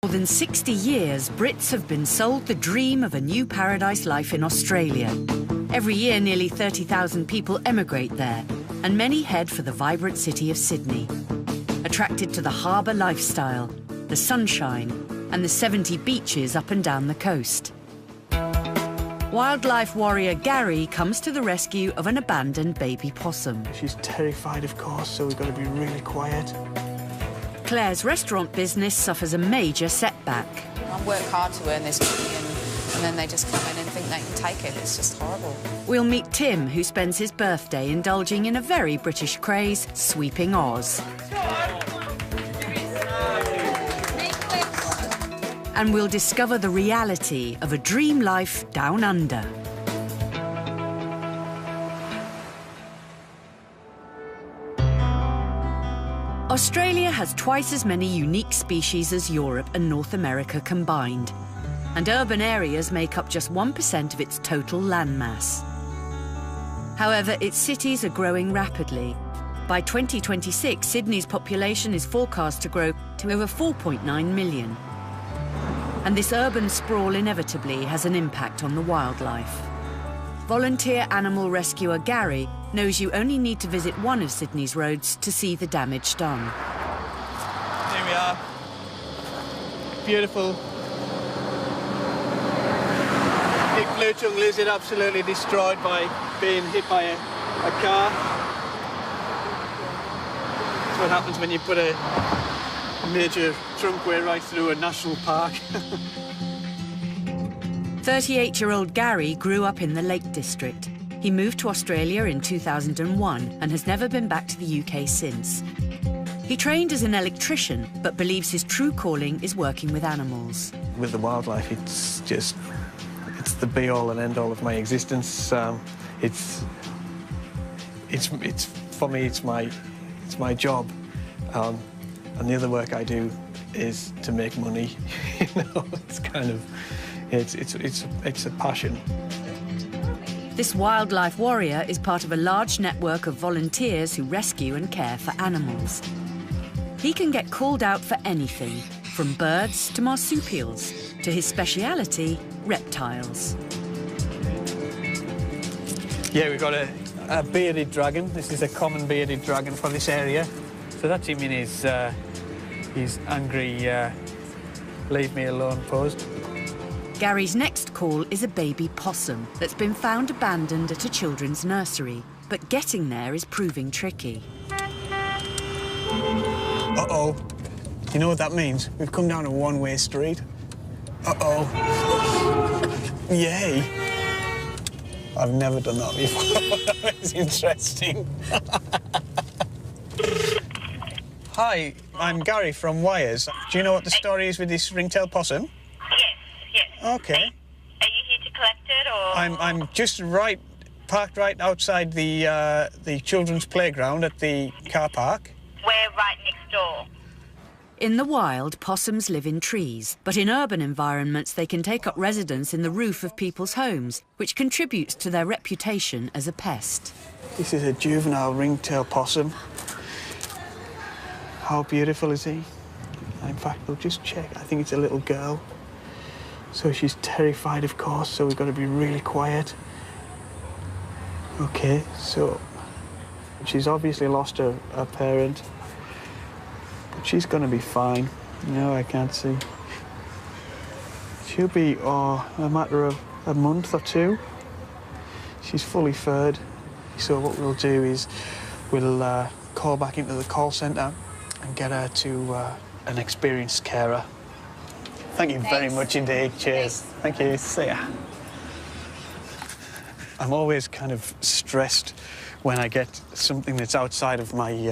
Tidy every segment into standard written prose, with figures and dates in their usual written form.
For more than 60 years, Brits have been sold the dream of a new paradise life in Australia. Every year, nearly 30,000 people emigrate there, and many head for the vibrant city of Sydney. Attracted to the harbour lifestyle, the sunshine, and the 70 beaches up and down the coast. Wildlife warrior Gary comes to the rescue of an abandoned baby possum. She's terrified, of course, so we've got to be really quiet. Claire's restaurant business suffers a major setback. I work hard to earn this money and then they just come in and think they can take it. It's just horrible. We'll meet Tim, who spends his birthday indulging in a very British craze, sweeping Oz. And we'll discover the reality of a dream life down under. Australia has twice as many unique species as Europe and North America combined, and urban areas make up just 1% of its total landmass. However, its cities are growing rapidly. By 2026, Sydney's population is forecast to grow to over 4.9 million. And this urban sprawl inevitably has an impact on the wildlife. Volunteer animal rescuer Gary knows you only need to visit one of Sydney's roads to see the damage done. Here we are. Beautiful. Big blue-tongued lizard absolutely destroyed by being hit by a car. That's what happens when you put a major trunkway right through a national park. 38-year-old Gary grew up in the Lake District. He moved to Australia in 2001 and has never been back to the UK since. He trained as an electrician, but believes his true calling is working with animals. With the wildlife, it's the be-all and end-all of my existence. For me, it's my job. And the other work I do is to make money. You know, it's kind of, it's a passion. This wildlife warrior is part of a large network of volunteers who rescue and care for animals. He can get called out for anything, from birds to marsupials, to his speciality, reptiles. Yeah, we've got a bearded dragon. This is a common bearded dragon for this area. So that's him in his angry, leave me alone pose. Gary's next call is a baby possum that's been found abandoned at a children's nursery, but getting there is proving tricky. Uh-oh. You know what that means? We've come down a one-way street. Uh-oh. Yay. I've never done that before. It's interesting. Hi, I'm Gary from Wires. Do you know what the story is with this ringtail possum? Yes. OK. Are you here to collect it, or...? I'm just parked right outside the children's playground at the car park. We're right next door. In the wild, possums live in trees, but in urban environments they can take up residence in the roof of people's homes, which contributes to their reputation as a pest. This is a juvenile ringtail possum. How beautiful is he? In fact, we'll just check. I think it's a little girl. So she's terrified, of course, so we've got to be really quiet. OK, so she's obviously lost her parent. But she's going to be fine. No, I can't see. She'll be, a matter of a month or two. She's fully furred. So what we'll do is we'll call back into the call centre and get her to an experienced carer. Thank you very much indeed. Cheers. Thank you. See ya. I'm always kind of stressed when I get something that's outside of my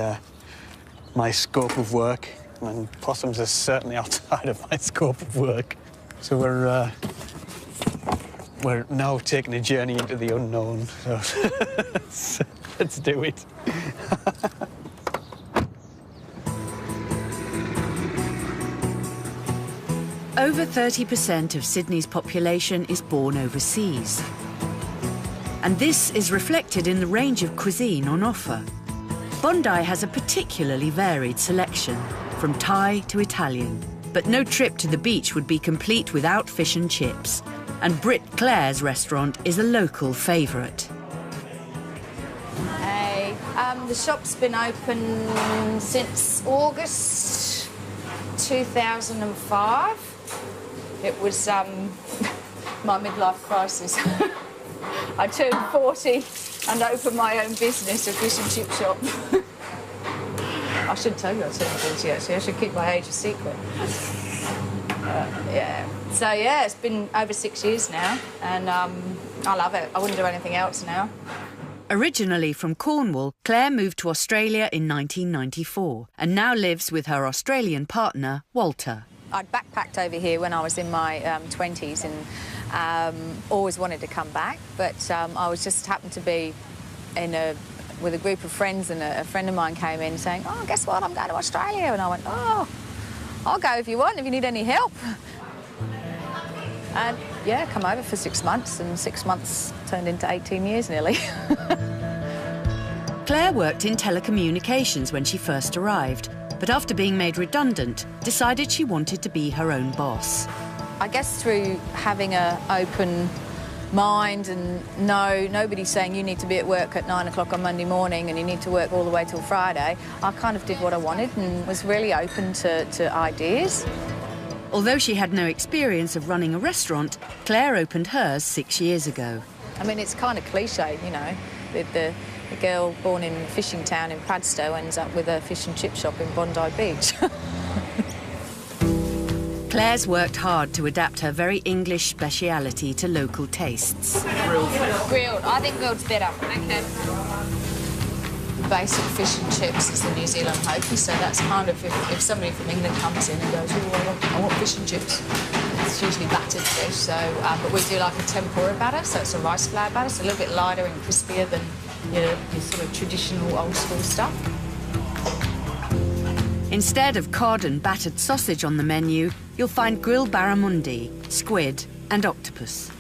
scope of work, and possums are certainly outside of my scope of work. So we're now taking a journey into the unknown. So let's do it. Over 30% of Sydney's population is born overseas. And this is reflected in the range of cuisine on offer. Bondi has a particularly varied selection, from Thai to Italian. But no trip to the beach would be complete without fish and chips. And Britt Clare's restaurant is a local favourite. Hey, the shop's been open since August 2005. It was my midlife crisis. I turned 40 and opened my own business, a fish and chip shop. I shouldn't tell you I turned 40, actually. I should keep my age a secret. Yeah. So, yeah, it's been over 6 years now, and I love it. I wouldn't do anything else now. Originally from Cornwall, Clare moved to Australia in 1994 and now lives with her Australian partner, Walter. I'd backpacked over here when I was in my 20s and always wanted to come back, but I was just happened to be with a group of friends, and a friend of mine came in saying, "Oh, guess what, I'm going to Australia." And I went, "Oh, I'll go if you want, if you need any help." And yeah, come over for 6 months, and 6 months turned into 18 years nearly. Clare worked in telecommunications when she first arrived, but after being made redundant, decided she wanted to be her own boss. I guess through having an open mind and nobody's saying you need to be at work at 9 o'clock on Monday morning and you need to work all the way till Friday, I kind of did what I wanted and was really open to ideas. Although she had no experience of running a restaurant, Clare opened hers 6 years ago. I mean, it's kind of cliche, you know, the girl born in fishing town in Padstow ends up with a fish and chip shop in Bondi Beach. Clare's worked hard to adapt her very English speciality to local tastes. Grilled. I think grilled's better. Okay. Basic fish and chips is the New Zealand hokey, so that's kind of if somebody from England comes in and goes, "Oh, I want fish and chips," it's usually battered fish. So, but we do like a tempura batter, so it's a rice flour batter, so a little bit lighter and crispier than your sort of traditional old school stuff. Instead of cod and battered sausage on the menu, you'll find grilled barramundi, squid and octopus.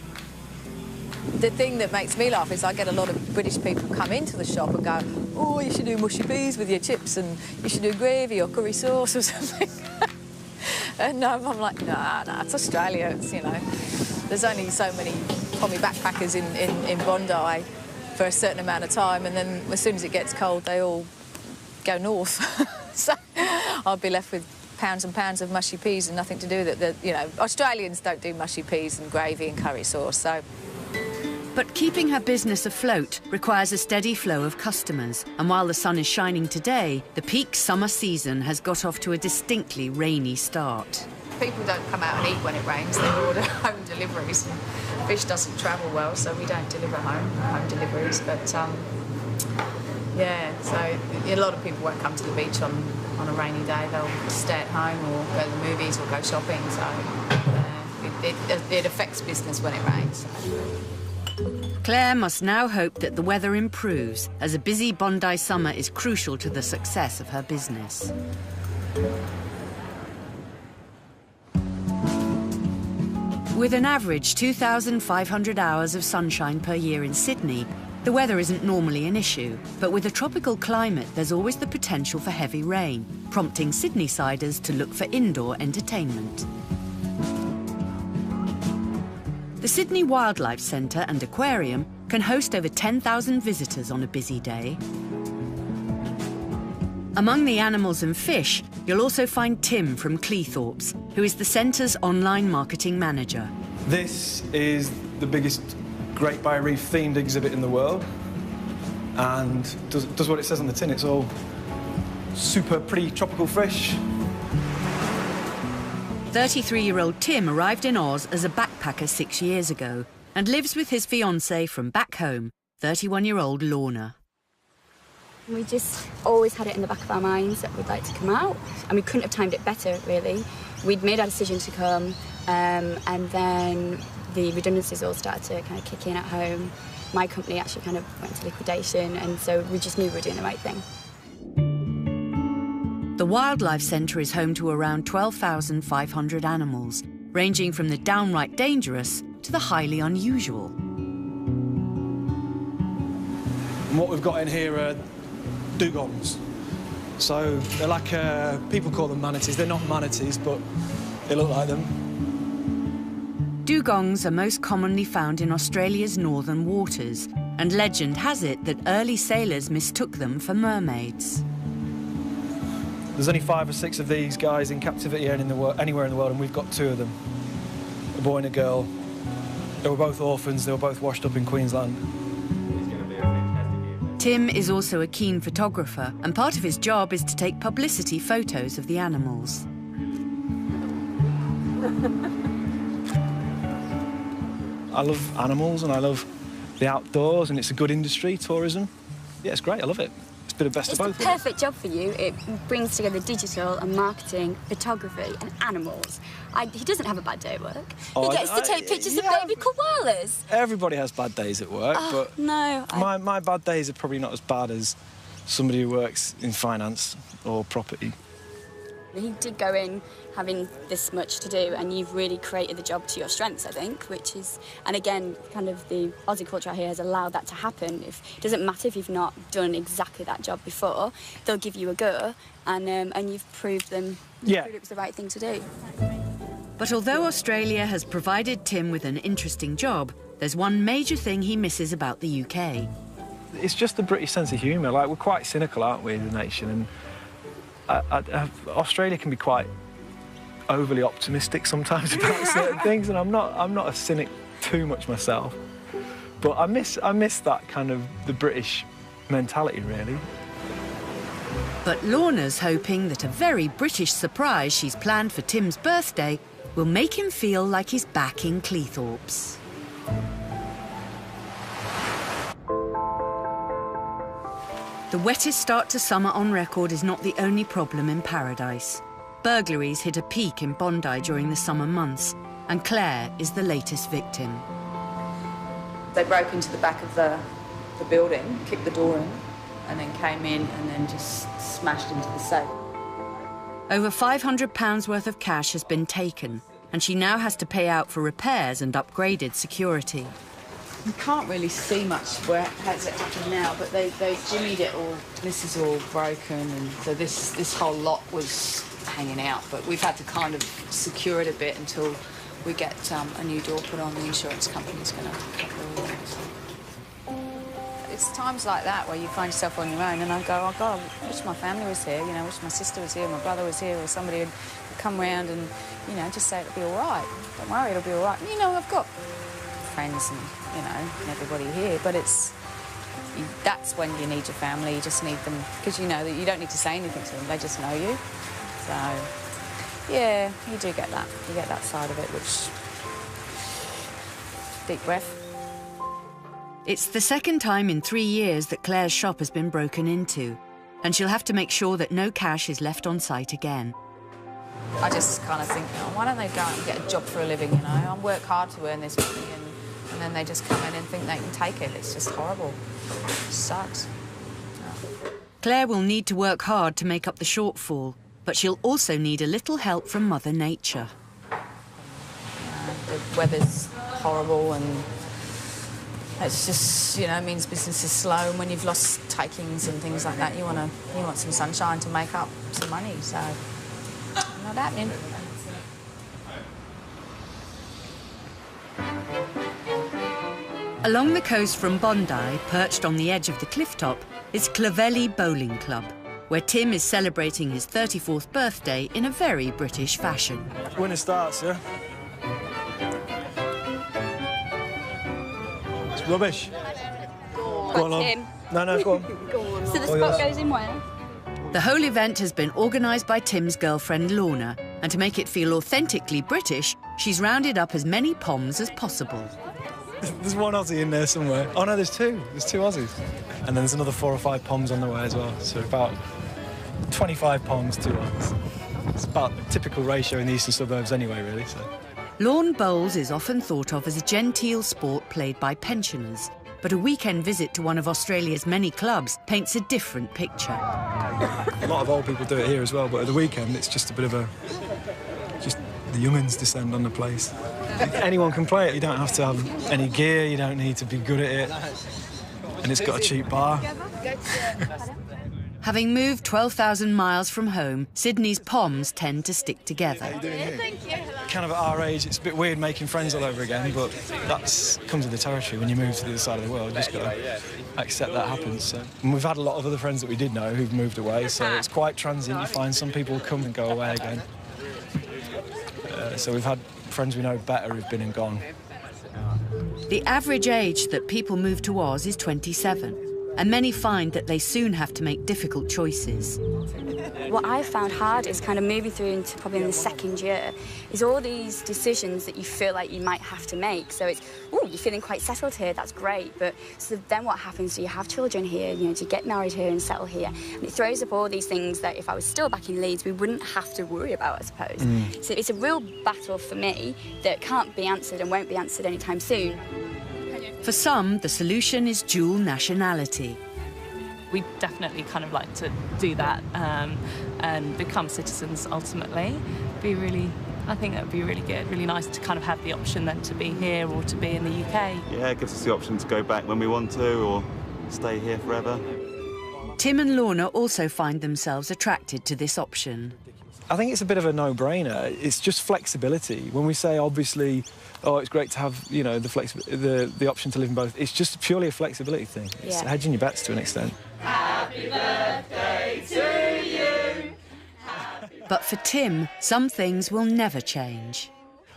The thing that makes me laugh is I get a lot of British people come into the shop and go, "Oh, you should do mushy peas with your chips, and you should do gravy or curry sauce or something." And I'm like, nah, it's Australia. It's, you know, there's only so many Tommy backpackers in Bondi for a certain amount of time, and then as soon as it gets cold, they all go north. So I'll be left with pounds and pounds of mushy peas and nothing to do with it. You know, Australians don't do mushy peas and gravy and curry sauce, so. But keeping her business afloat requires a steady flow of customers. And while the sun is shining today, the peak summer season has got off to a distinctly rainy start. People don't come out and eat when it rains, they order home deliveries. And fish doesn't travel well, so we don't deliver home deliveries. But yeah, so a lot of people won't come to the beach on a rainy day. They'll stay at home or go to the movies or go shopping. So it affects business when it rains. Clare must now hope that the weather improves, as a busy Bondi summer is crucial to the success of her business. With an average 2,500 hours of sunshine per year in Sydney, the weather isn't normally an issue, but with a tropical climate, there's always the potential for heavy rain, prompting Sydney-siders to look for indoor entertainment. The Sydney Wildlife Centre and Aquarium can host over 10,000 visitors on a busy day. Among the animals and fish, you'll also find Tim from Cleethorpes, who is the centre's online marketing manager. This is the biggest Great Barrier Reef themed exhibit in the world, and does what it says on the tin. It's all super pretty tropical fish. 33-year-old Tim arrived in Oz as a backpacker 6 years ago and lives with his fiancée from back home, 31-year-old Lorna. We just always had it in the back of our minds that we'd like to come out, and we couldn't have timed it better, really. We'd made our decision to come, and then the redundancies all started to kind of kick in at home. My company actually kind of went into liquidation, and so we just knew we were doing the right thing. The Wildlife Centre is home to around 12,500 animals, ranging from the downright dangerous to the highly unusual. And what we've got in here are dugongs. So they're like, people call them manatees. They're not manatees, but They look like them. Dugongs are most commonly found in Australia's northern waters, and legend has it that early sailors mistook them for mermaids. There's only 5 or 6 of these guys in captivity anywhere in the world, and we've got 2 of them. A boy and a girl. They were both orphans, they were both washed up in Queensland. Tim is also a keen photographer, and part of his job is to take publicity photos of the animals. I love animals and I love the outdoors, and it's a good industry, tourism. Yeah, it's great, I love it. It's a bit of best of both. It's the perfect job for you. It brings together digital and marketing, photography and animals. He doesn't have a bad day at work. He gets to take pictures of baby koalas. Everybody has bad days at work, but no, my bad days are probably not as bad as somebody who works in finance or property. He did go in having this much to do, and you've really created the job to your strengths, I think, which is, and again, kind of the Aussie culture out here has allowed that to happen. It doesn't matter if you've not done exactly that job before, they'll give you a go, and you've proved them, proved it was the right thing to do. But although Australia has provided Tim with an interesting job, there's one major thing he misses about the UK. It's just the British sense of humour. Like, we're quite cynical, aren't we, as a nation? And Australia can be quite overly optimistic sometimes about certain things, and I'm not a cynic too much myself. But I miss that kind of the British mentality, really. But Lorna's hoping that a very British surprise she's planned for Tim's birthday will make him feel like he's back in Cleethorpes. The wettest start to summer on record is not the only problem in Paradise. Burglaries hit a peak in Bondi during the summer months, and Claire is the latest victim. They broke into the back of the building, kicked the door in, and then came in and then just smashed into the safe. Over £500 worth of cash has been taken, and she now has to pay out for repairs and upgraded security. You can't really see much where has it happened now, but they jimmied it all. This is all broken, and so this whole lot was hanging out, but we've had to kind of secure it a bit until we get a new door put on. The insurance company's going to cover all that. It's times like that where you find yourself on your own, and I go, oh God, I wish my family was here, you know, I wish my sister was here, my brother was here, or somebody would come round and, you know, just say it'll be all right. Don't worry, it'll be all right. And, you know, I've got friends and, you know, and everybody here, but that's when you need your family. You just need them, because you know that you don't need to say anything to them, they just know you. So, yeah, you do get that. You get that side of it, which... Deep breath. It's the second time in 3 years that Claire's shop has been broken into, and she'll have to make sure that no cash is left on site again. I just kind of think, oh, why don't they go out and get a job for a living, you know? I work hard to earn this money, and then they just come in and think they can take it. It's just horrible. It sucks. Yeah. Claire will need to work hard to make up the shortfall, but she'll also need a little help from Mother Nature. The weather's horrible, and it's just, you know, means business is slow, and when you've lost takings and things like that, you want some sunshine to make up some money, so not happening. Along the coast from Bondi, perched on the edge of the cliff top, is Clovelly Bowling Club, where Tim is celebrating his 34th birthday in a very British fashion. Winner starts, yeah? It's rubbish. Go on, Tim. No, go on. Go on. So the spot goes in where? The whole event has been organised by Tim's girlfriend Lorna, and to make it feel authentically British, she's rounded up as many Poms as possible. There's one Aussie in there somewhere. Oh no, there's 2. There's 2 Aussies. And then there's another 4 or 5 Poms on the way as well. So about 25 Poms, 2 Aussies. It's about the typical ratio in the eastern suburbs anyway, really. So. Lawn bowls is often thought of as a genteel sport played by pensioners, but a weekend visit to one of Australia's many clubs paints a different picture. A lot of old people do it here as well, but at the weekend it's just a bit of a... just the young'uns descend on the place. Anyone can play it. You don't have to have any gear, you don't need to be good at it. And it's got a cheap bar. Having moved 12,000 miles from home, Sydney's Poms tend to stick together. How you doing here? Thank you. kind of at our age, it's a bit weird making friends all over again, but that comes with the territory when you move to the other side of the world. You just got to accept that happens. So. And we've had a lot of other friends that we did know who've moved away, so it's quite transient. You find some people come and go away again. So we've had friends we know better who've been and gone. The average age that people move to Oz is 27, and many find that they soon have to make difficult choices. What I found hard is kind of moving through into probably in the second year is all these decisions that you feel like you might have to make. So it's, oh, you're feeling quite settled here, that's great. But so then what happens? So you have children here, you know, to get married here and settle here. And it throws up all these things that if I was still back in Leeds, we wouldn't have to worry about, I suppose. So it's a real battle for me that can't be answered and won't be answered anytime soon. For some, the solution is dual nationality. We definitely kind of like to do that and become citizens ultimately. I think that would be really good, really nice to kind of have the option then to be here or to be in the UK. Yeah, it gives us the option to go back when we want to or stay here forever. Tim and Lorna also find themselves attracted to this option. I think it's a bit of a no-brainer. It's just flexibility. When we say, obviously, oh, it's great to have, you know, the option to live in both, it's just purely a flexibility thing. It's hedging your bets to an extent. Happy birthday to you. But for Tim, some things will never change.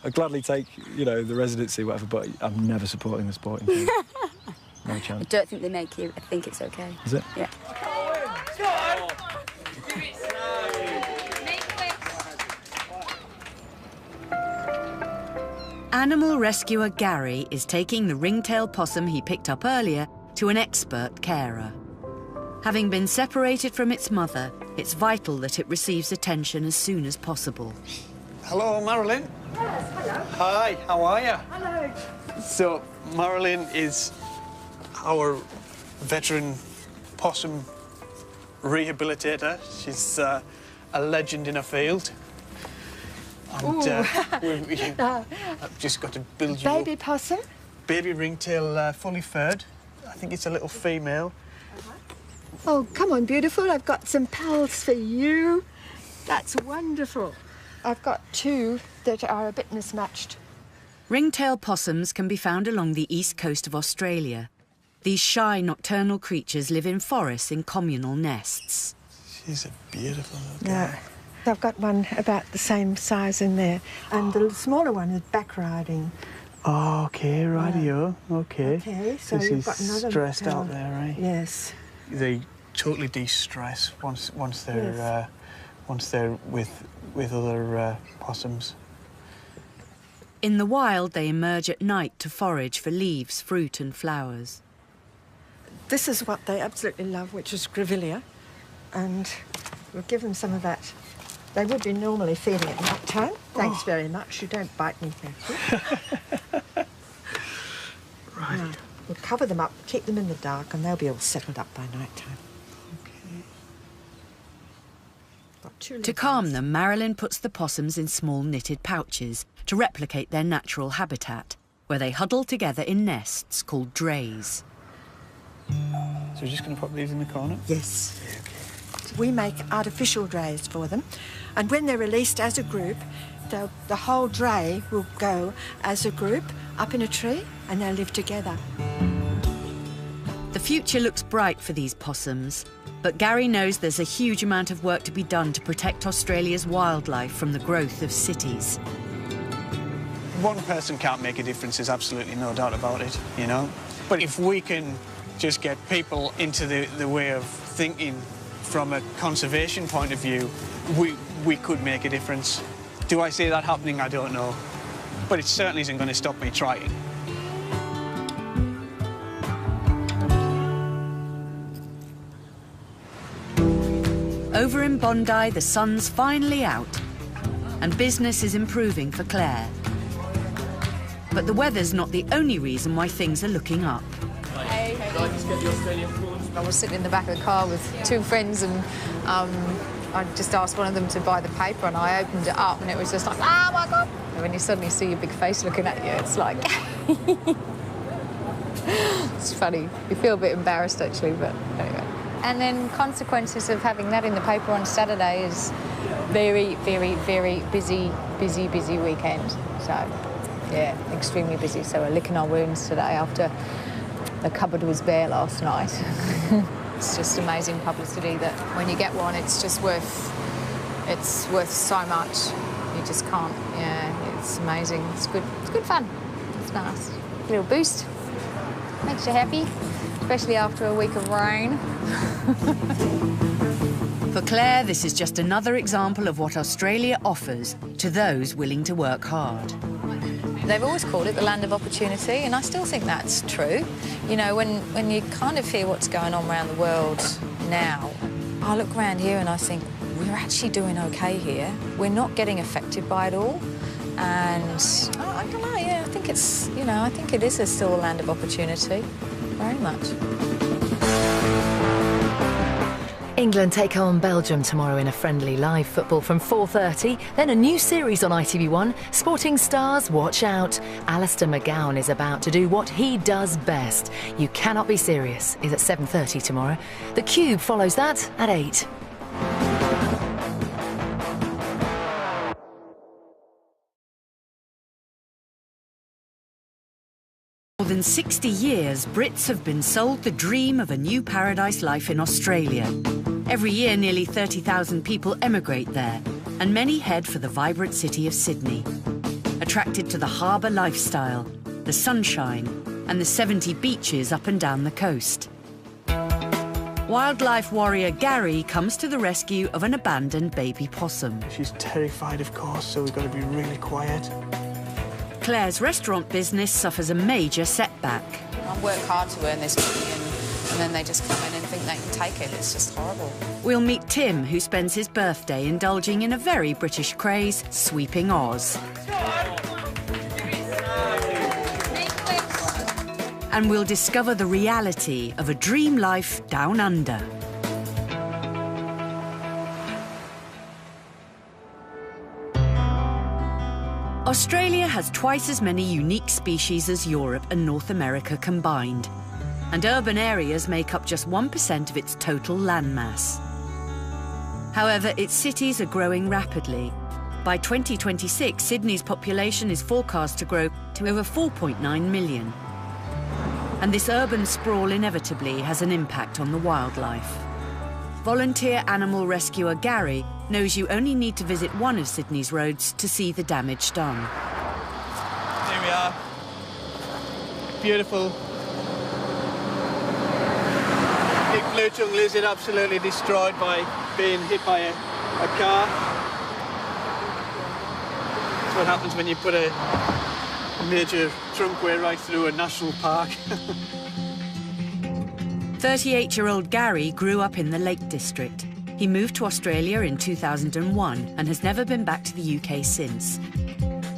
I'd gladly take, you know, the residency, whatever, but I'm never supporting the sporting team. No chance. I don't think they make you. I think it's okay. Is it? Yeah. Animal rescuer Gary is taking the ringtail possum he picked up earlier to an expert carer. Having been separated from its mother, it's vital that it receives attention as soon as possible. Hello, Marilyn. Yes, hello. Hi, how are you? Hello. So, Marilyn is our veteran possum rehabilitator. She's a legend in her field. And I've just got to build you Baby possum? Baby ringtail, fully furred. I think it's a little female. Oh, come on, beautiful. I've got some pals for you. That's wonderful. I've got two that are a bit mismatched. Ringtail possums can be found along the east coast of Australia. These shy nocturnal creatures live in forests in communal nests. She's a beautiful little Yeah. girl. I've got one about the same size in there. And the smaller one is back riding. Oh, OK, radio. OK. OK, so she's you've got another stressed tail. out there, right? Yes. They totally de-stress once they're with other possums. In the wild, they emerge at night to forage for leaves, fruit and flowers. This is what they absolutely love, which is grevillea. And we'll give them some of that. They would be normally feeding at night time. Thanks very much. You don't bite me, thank you. Right. Now, we'll cover them up, keep them in the dark, and they'll be all settled up by night time. To calm them, Marilyn puts the possums in small knitted pouches to replicate their natural habitat, where they huddle together in nests called drays. So you're just going to put these in the corner? Yes. We make artificial drays for them, and when they're released as a group, the whole dray will go as a group up in a tree, and they'll live together. The future looks bright for these possums, but Gary knows there's a huge amount of work to be done to protect Australia's wildlife from the growth of cities. One person can't make a difference, there's absolutely no doubt about it, you know? But if we can just get people into the way of thinking from a conservation point of view, we could make a difference. Do I see that happening? I don't know. But it certainly isn't going to stop me trying. Over in Bondi, the sun's finally out, and business is improving for Claire. But the weather's not the only reason why things are looking up. Hey. Could I just get the Australian prawns? I was sitting in the back of the car with two friends, and I just asked one of them to buy the paper, and I opened it up, and it was just like, oh my God! And when you suddenly see your big face looking at you, it's like... It's funny. You feel a bit embarrassed, actually, but anyway. And then consequences of having that in the paper on Saturday is very, very, very busy busy, busy weekend. So, yeah, extremely busy. So we're licking our wounds today after the cupboard was bare last night. It's just amazing publicity that when you get one, it's just worth so much. You just can't, yeah, it's amazing. It's good fun. It's nice. A little boost. Makes you happy, especially after a week of rain. For Claire, this is just another example of what Australia offers to those willing to work hard. They've always called it the land of opportunity, and I still think that's true. You know, when you kind of hear what's going on around the world now, I look around here and I think, we're actually doing OK here. We're not getting affected by it all. And I don't know, yeah, I think it's, you know, I think it is still a land of opportunity, very much. England take on Belgium tomorrow in a friendly live football from 4:30. Then a new series on ITV1, Sporting Stars, watch out. Alistair McGowan is about to do what he does best. You Cannot Be Serious is at 7:30 tomorrow. The Cube follows that at 8. For more than 60 years, Brits have been sold the dream of a new paradise life in Australia. Every year, nearly 30,000 people emigrate there, and many head for the vibrant city of Sydney. Attracted to the harbour lifestyle, the sunshine, and the 70 beaches up and down the coast. Wildlife warrior Gary comes to the rescue of an abandoned baby possum. She's terrified, of course, so we've got to be really quiet. Claire's restaurant business suffers a major setback. I work hard to earn this money and then they just come in and think they can take it. It's just horrible. We'll meet Tim, who spends his birthday indulging in a very British craze, sweeping Oz. And we'll discover the reality of a dream life down under. Australia has twice as many unique species as Europe and North America combined, and urban areas make up just 1% of its total landmass. However, its cities are growing rapidly. By 2026, Sydney's population is forecast to grow to over 4.9 million. And this urban sprawl inevitably has an impact on the wildlife. Volunteer animal rescuer Gary knows you only need to visit one of Sydney's roads to see the damage done. Here we are. Beautiful. Big blue-tongued lizard absolutely destroyed by being hit by a car. That's what happens when you put a major trunkway right through a national park. 38-year-old Gary grew up in the Lake District. He moved to Australia in 2001 and has never been back to the UK since.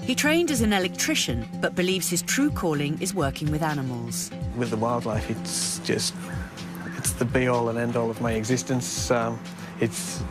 He trained as an electrician, but believes his true calling is working with animals. With the wildlife, it's the be-all and end-all of my existence. It's